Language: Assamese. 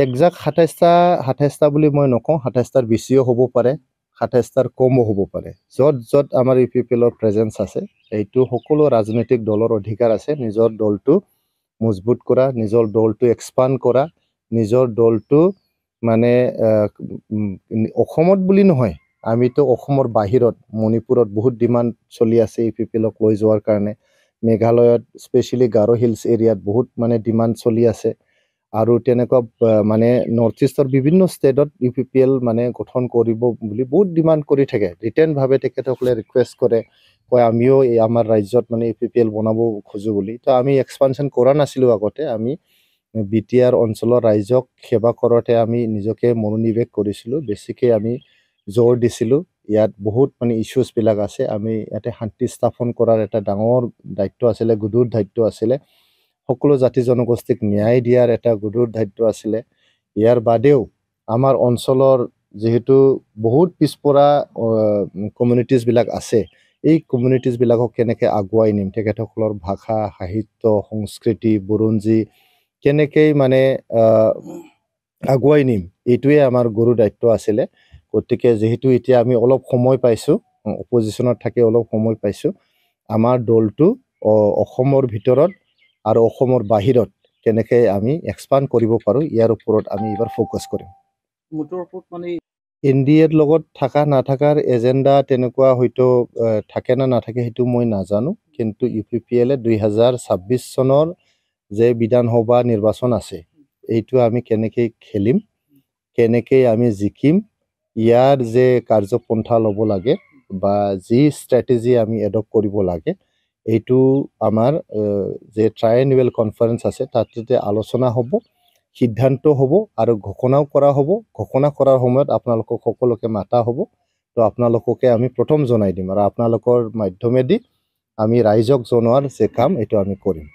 একজাক্ট ২৭টা বুলি মই নকওঁ, ২৭টাৰ বেছিও হ'ব পাৰে, ২৭টাৰ কমো হ'ব পাৰে। য'ত আমাৰ UPPLৰ প্ৰেজেঞ্চ আছে, এইটো সকলো ৰাজনৈতিক দলৰ অধিকাৰ আছে নিজৰ দলটো মজবুত কৰা, নিজৰ দলটো এক্সপাণ্ড কৰা, নিজৰ দলটো মানে অসমত বুলি নহয়, আমিতো অসমৰ বাহিৰত মণিপুৰত বহুত ডিমাণ্ড চলি আছে UPPLক লৈ যোৱাৰ কাৰণে। মেঘালয়ত স্পেচিয়েলি গাৰো হিলছ এৰিয়াত বহুত মানে ডিমাণ্ড চলি আছে। আৰু তেনেকুৱা মানে নৰ্থ ইষ্টৰ বিভিন্ন ষ্টেটত UPPL মানে গঠন কৰিব বুলি বহুত ডিমাণ্ড কৰি থাকে। ৰিটেনভাৱে তেখেতসকলে ৰিকুৱেষ্ট কৰে, কয় আমিও আমাৰ ৰাজ্যত মানে UPPL বনাব খোজোঁ বুলি। তো আমি এক্সপানশ্যন কৰা নাছিলোঁ আগতে। আমি BTR অঞ্চলৰ ৰাইজক সেৱা কৰোঁতে আমি নিজকে মনোনিৱেশ কৰিছিলোঁ। বেছিকৈ আমি জোৰ দিছিলোঁ। ইয়াত বহুত মানে ইছ্যুজবিলাক আছে। আমি ইয়াতে শান্তি স্থাপন কৰাৰ এটা ডাঙৰ দায়িত্ব আছিলে, গধুৰ দায়িত্ব আছিলে। সকলো জাতি জনগোষ্ঠীক ন্যায় দিয়াৰ এটা গধুৰ দায়িত্ব আছিলে। ইয়াৰ বাদেও আমাৰ অঞ্চলৰ যিহেতু বহুত পিছপৰা কমিউনিটিজবিলাক আছে, এই কমিউনিটিজবিলাকক কেনেকৈ আগুৱাই নিম, তেখেতসকলৰ ভাষা, সাহিত্য, সংস্কৃতি, বুৰঞ্জী কেনেকৈ মানে আগুৱাই নিম, এইটোৱে আমাৰ গুৰু দায়িত্ব আছিলে। গতিকে যিহেতু এতিয়া আমি অলপ সময় পাইছোঁ, অপজিশ্যনত থাকি অলপ সময় পাইছোঁ, আমাৰ দলটো অসমৰ ভিতৰত আৰু অসমৰ বাহিৰত কেনেকৈ আমি এক্সপাণ্ড কৰিব পাৰোঁ, ইয়াৰ ওপৰত আমি এইবাৰ ফ'কাছ কৰিম। NDAৰ লগত থকা নাথাকাৰ এজেণ্ডা তেনেকুৱা হয়তো থাকে না নাথাকে সেইটো মই নাজানো। কিন্তু UPPLে 2026 চনৰ যে বিধানসভা নিৰ্বাচন আছে, এইটো আমি কেনেকৈ খেলিম, কেনেকৈ আমি জিকিম, ইয়াৰ যে কাৰ্যপন্থা ল'ব লাগে বা যি ষ্ট্ৰেটেজি আমি এডপ্ট কৰিব লাগে, এইটো আমাৰ যে ট্ৰাইএনুৱেল কনফাৰেন্স আছে তাতে আলোচনা হ'ব, সিদ্ধান্ত হ'ব আৰু ঘোষণাও কৰা হ'ব। ঘোষণা কৰাৰ সময়ত আপোনালোকক সকলোকে মাতা হ'ব। তো আপোনালোককে আমি প্ৰথম জনাই দিম আৰু আপোনালোকৰ মাধ্যমেদি আমি ৰাইজক জনোৱাৰ যে কাম এইটো আমি কৰিম।